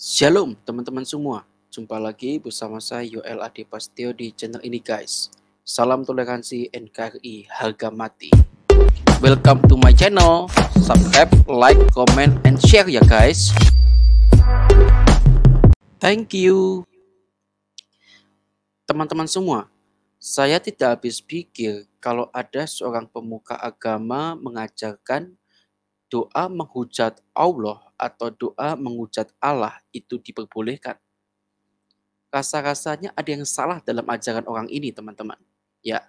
Shalom teman-teman semua, jumpa lagi bersama saya Yoel Ade Pastio di channel ini guys. Salam toleransi NKRI harga mati. Welcome to my channel, subscribe, like, comment, and share ya guys. Thank you. Teman-teman semua, saya tidak habis pikir kalau ada seorang pemuka agama mengajarkan doa menghujat Allah atau doa menghujat Allah itu diperbolehkan. Rasa-rasanya ada yang salah dalam ajaran orang ini, teman-teman. Ya,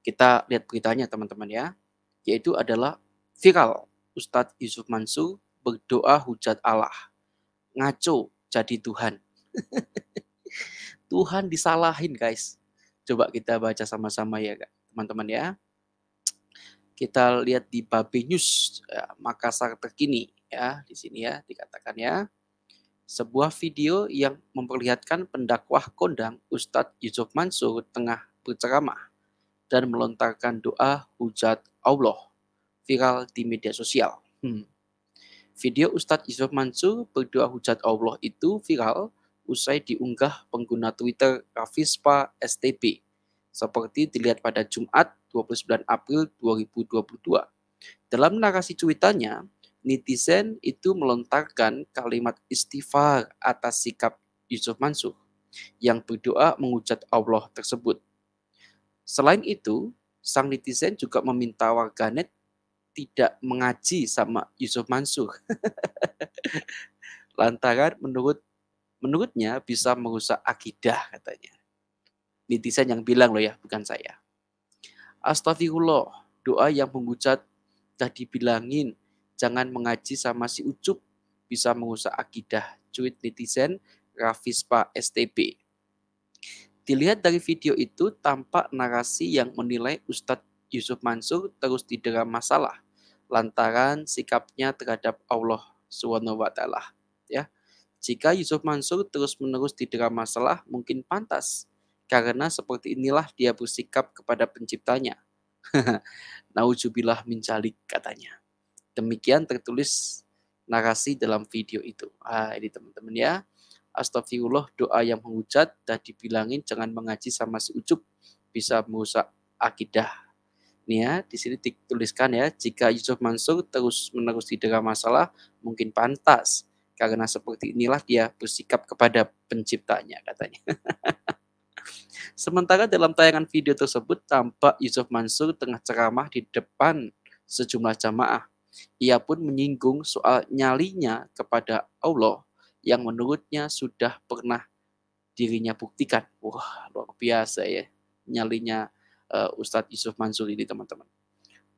kita lihat beritanya, teman-teman ya. Yaitu adalah viral. Ustadz Yusuf Mansur berdoa hujat Allah. Ngaco jadi Tuhan. Tuhan disalahin, guys. Coba kita baca sama-sama ya, teman-teman ya. Kita lihat di Babe News, ya, Makassar terkini ya, di sini ya dikatakan ya. Sebuah video yang memperlihatkan pendakwah kondang Ustadz Yusuf Mansur tengah berceramah dan melontarkan doa hujat Allah viral di media sosial. Video Ustadz Yusuf Mansur berdoa hujat Allah itu viral usai diunggah pengguna Twitter Rafispa STB seperti dilihat pada Jumat 29 April 2022. Dalam narasi cuitannya, netizen itu melontarkan kalimat istighfar atas sikap Yusuf Mansur yang berdoa menghujat Allah tersebut. Selain itu, sang netizen juga meminta warganet tidak mengaji sama Yusuf Mansur. Lantaran menurutnya bisa merusak akidah katanya. Netizen yang bilang loh ya, bukan saya. Astagfirullah, doa yang menghujat dah dibilangin jangan mengaji sama si Ucup, bisa merusak akidah. Cuit netizen Rafispa STB. Dilihat dari video itu tampak narasi yang menilai Ustadz Yusuf Mansur terus didera masalah lantaran sikapnya terhadap Allah SWT. Ya. Jika Yusuf Mansur terus-menerus didera masalah mungkin pantas karena seperti inilah dia bersikap kepada penciptanya. Nauzubillah min dzalik katanya. Demikian tertulis narasi dalam video itu. Ini teman-teman ya. Astagfirullah, doa yang menghujat dah dibilangin jangan mengaji sama si Ucup, bisa merusak akidah. Nih ya, di sini dituliskan ya, jika Yusuf Mansur terus-menerus didera masalah mungkin pantas karena seperti inilah dia bersikap kepada penciptanya katanya. Sementara dalam tayangan video tersebut tampak Yusuf Mansur tengah ceramah di depan sejumlah jamaah. Ia pun menyinggung soal nyalinya kepada Allah yang menurutnya sudah pernah dirinya buktikan. Wah, luar biasa ya nyalinya Ustadz Yusuf Mansur ini teman-teman.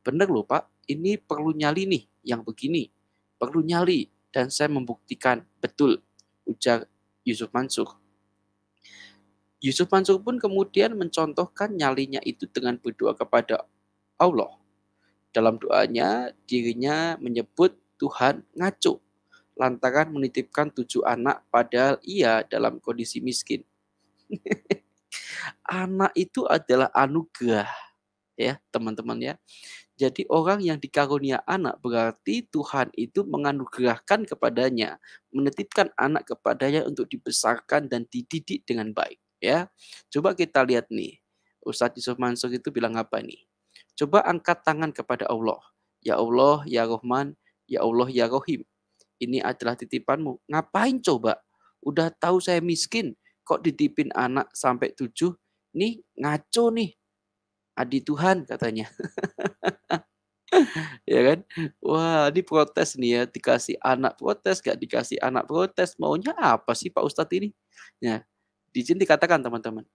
Bener loh Pak, ini perlu nyali nih yang begini. Perlu nyali dan saya membuktikan betul, ujar Yusuf Mansur. Yusuf Mansur pun kemudian mencontohkan nyalinya itu dengan berdoa kepada Allah. Dalam doanya, dirinya menyebut Tuhan ngaco lantaran menitipkan 7 anak padahal ia dalam kondisi miskin. Anak itu adalah anugerah ya teman-teman ya. Jadi orang yang dikarunia anak berarti Tuhan itu menganugerahkan kepadanya, menitipkan anak kepadanya untuk dibesarkan dan dididik dengan baik. Ya, coba kita lihat nih, Ustadz Yusuf Mansur itu bilang apa nih? Coba angkat tangan kepada Allah. Ya Allah, ya Rahman, ya Allah, ya Rahim. Ini adalah titipanmu. Ngapain coba? Udah tahu saya miskin, kok ditipin anak sampai 7? Nih ngaco nih. Adi Tuhan katanya. Ya kan? Wah, ini protes nih ya, dikasih anak protes, gak dikasih anak protes. Maunya apa sih Pak Ustadz ini? Nah, di sini dikatakan teman-teman,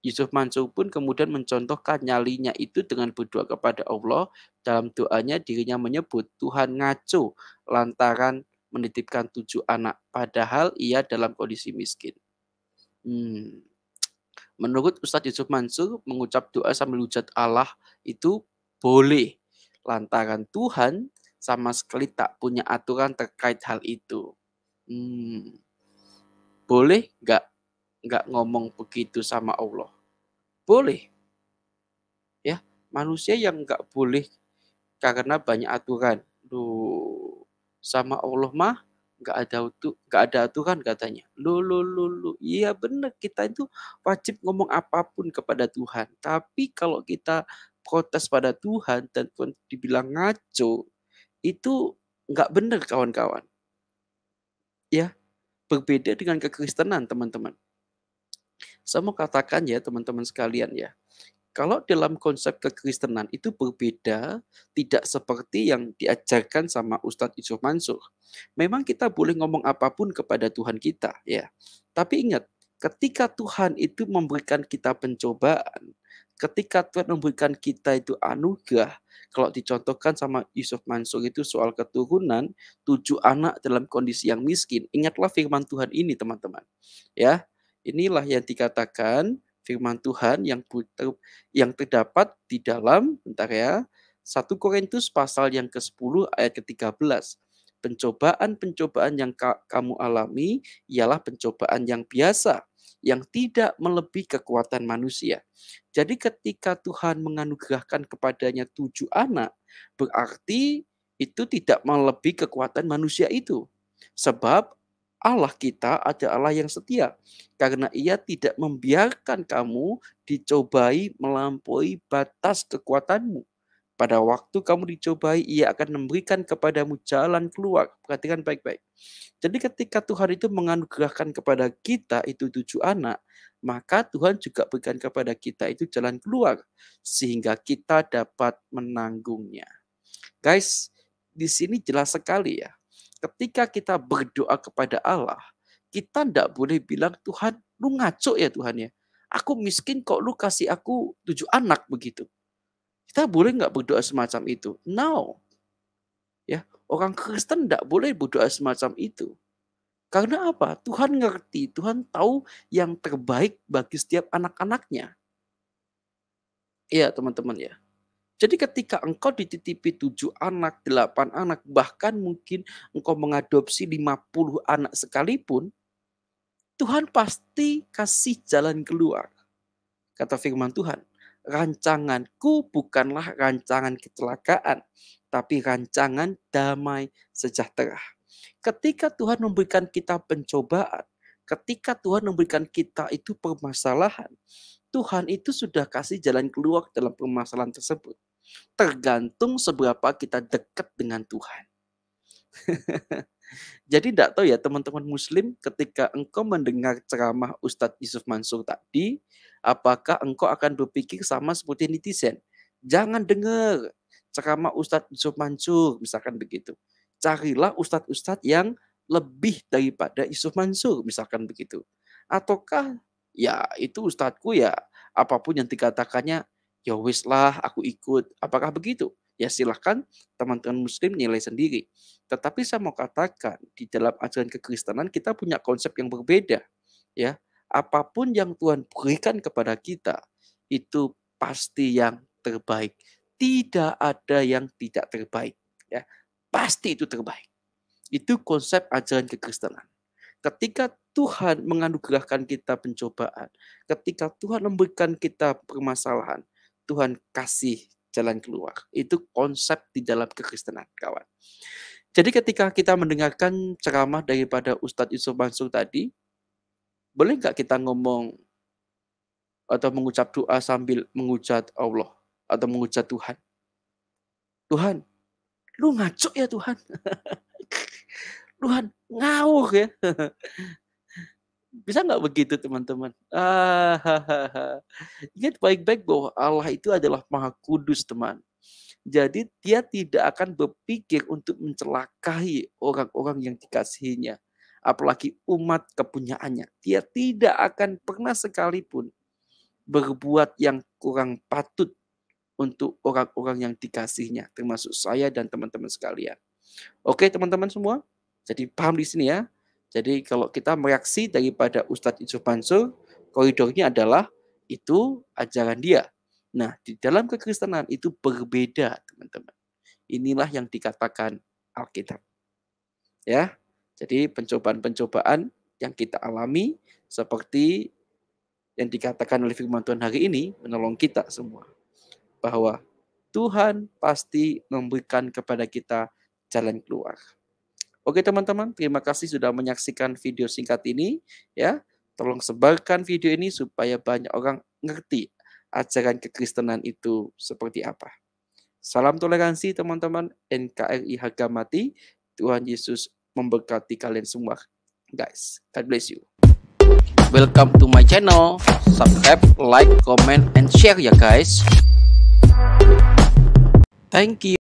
Yusuf Mansur pun kemudian mencontohkan nyalinya itu dengan berdoa kepada Allah. Dalam doanya dirinya menyebut Tuhan ngaco lantaran menitipkan 7 anak. Padahal ia dalam kondisi miskin. Menurut Ustadz Yusuf Mansur, mengucap doa sambil hujat Allah itu boleh. Lantaran Tuhan sama sekali tak punya aturan terkait hal itu. Boleh nggak ngomong begitu sama Allah? Boleh. Ya, manusia yang nggak boleh karena banyak aturan. Duh, sama Allah mah nggak ada aturan katanya. Loh. Iya benar, kita itu wajib ngomong apapun kepada Tuhan. Tapi kalau kita protes pada Tuhan dan Tuhan dibilang ngaco, itu nggak benar kawan-kawan. Ya, berbeda dengan kekristenan teman-teman. Saya mau katakan ya teman-teman sekalian ya. Kalau dalam konsep kekristenan itu berbeda, tidak seperti yang diajarkan sama Ustadz Yusuf Mansur. Memang kita boleh ngomong apapun kepada Tuhan kita, ya. Tapi ingat, ketika Tuhan itu memberikan kita pencobaan, ketika Tuhan memberikan kita itu anugerah, kalau dicontohkan sama Yusuf Mansur itu soal keturunan, 7 anak dalam kondisi yang miskin. Ingatlah firman Tuhan ini teman-teman. Ya, inilah yang dikatakan firman Tuhan yang terdapat di dalam, bentar ya, 1 Korintus pasal yang ke-10 ayat ke-13. Pencobaan-pencobaan yang kamu alami ialah pencobaan yang biasa, yang tidak melebihi kekuatan manusia. Jadi ketika Tuhan menganugerahkan kepadanya 7 anak, berarti itu tidak melebihi kekuatan manusia itu. Sebab Allah kita ada Allah yang setia, karena Ia tidak membiarkan kamu dicobai melampaui batas kekuatanmu. Pada waktu kamu dicobai, Ia akan memberikan kepadamu jalan keluar. Perhatikan baik-baik. Jadi ketika Tuhan itu menganugerahkan kepada kita itu 7 anak, maka Tuhan juga berikan kepada kita itu jalan keluar, sehingga kita dapat menanggungnya. Guys, di sini jelas sekali ya. Ketika kita berdoa kepada Allah, kita tidak boleh bilang, Tuhan, lu ngaco ya Tuhan ya. Aku miskin kok lu kasih aku 7 anak begitu. Kita boleh nggak berdoa semacam itu? No. Ya, orang Kristen tidak boleh berdoa semacam itu. Karena apa? Tuhan ngerti, Tuhan tahu yang terbaik bagi setiap anak-anaknya. Iya teman-teman ya. Jadi ketika engkau dititipi 7 anak, 8 anak, bahkan mungkin engkau mengadopsi 50 anak sekalipun, Tuhan pasti kasih jalan keluar. Kata firman Tuhan, rancanganku bukanlah rancangan kecelakaan, tapi rancangan damai sejahtera. Ketika Tuhan memberikan kita pencobaan, ketika Tuhan memberikan kita itu permasalahan, Tuhan itu sudah kasih jalan keluar dalam permasalahan tersebut. Tergantung seberapa kita dekat dengan Tuhan. Jadi tidak tahu ya teman-teman muslim, ketika engkau mendengar ceramah Ustadz Yusuf Mansur tadi, apakah engkau akan berpikir sama seperti netizen? Jangan dengar ceramah Ustadz Yusuf Mansur, misalkan begitu. Carilah ustadz-ustadz yang lebih daripada Yusuf Mansur, misalkan begitu. Ataukah ya itu ustadzku ya apapun yang dikatakannya, ya wis lah aku ikut. Apakah begitu? Ya silahkan teman-teman muslim nilai sendiri. Tetapi saya mau katakan di dalam ajaran kekristenan kita punya konsep yang berbeda. Ya, apapun yang Tuhan berikan kepada kita itu pasti yang terbaik. Tidak ada yang tidak terbaik. Ya, pasti itu terbaik. Itu konsep ajaran kekristenan. Ketika Tuhan menganugerahkan kita pencobaan, ketika Tuhan memberikan kita permasalahan, Tuhan kasih jalan keluar. Itu konsep di dalam kekristenan, kawan. Jadi ketika kita mendengarkan ceramah daripada Ustadz Yusuf Mansur tadi, boleh nggak kita ngomong atau mengucap doa sambil mengucap Allah atau mengucap Tuhan? Tuhan, lu ngaco ya Tuhan. Tuhan, ngawur ya. Bisa nggak begitu teman-teman? Ingat baik-baik bahwa Allah itu adalah Maha Kudus teman. Jadi dia tidak akan berpikir untuk mencelakai orang-orang yang dikasihinya. Apalagi umat kepunyaannya. Dia tidak akan pernah sekalipun berbuat yang kurang patut untuk orang-orang yang dikasihinya. Termasuk saya dan teman-teman sekalian. Oke teman-teman semua? Jadi paham di sini ya. Jadi kalau kita mereaksi daripada Ustadz Yusuf Mansur, koridornya adalah itu ajaran dia. Nah, di dalam kekristenan itu berbeda, teman-teman. Inilah yang dikatakan Alkitab. Ya. Jadi pencobaan-pencobaan yang kita alami seperti yang dikatakan oleh firman Tuhan hari ini menolong kita semua. Bahwa Tuhan pasti memberikan kepada kita jalan keluar. Oke teman-teman, terima kasih sudah menyaksikan video singkat ini ya. Tolong sebarkan video ini supaya banyak orang ngerti ajaran kekristenan itu seperti apa. Salam toleransi teman-teman, NKRI harga mati. Tuhan Yesus memberkati kalian semua. Guys, God bless you. Welcome to my channel. Subscribe, like, comment, and share ya guys. Thank you.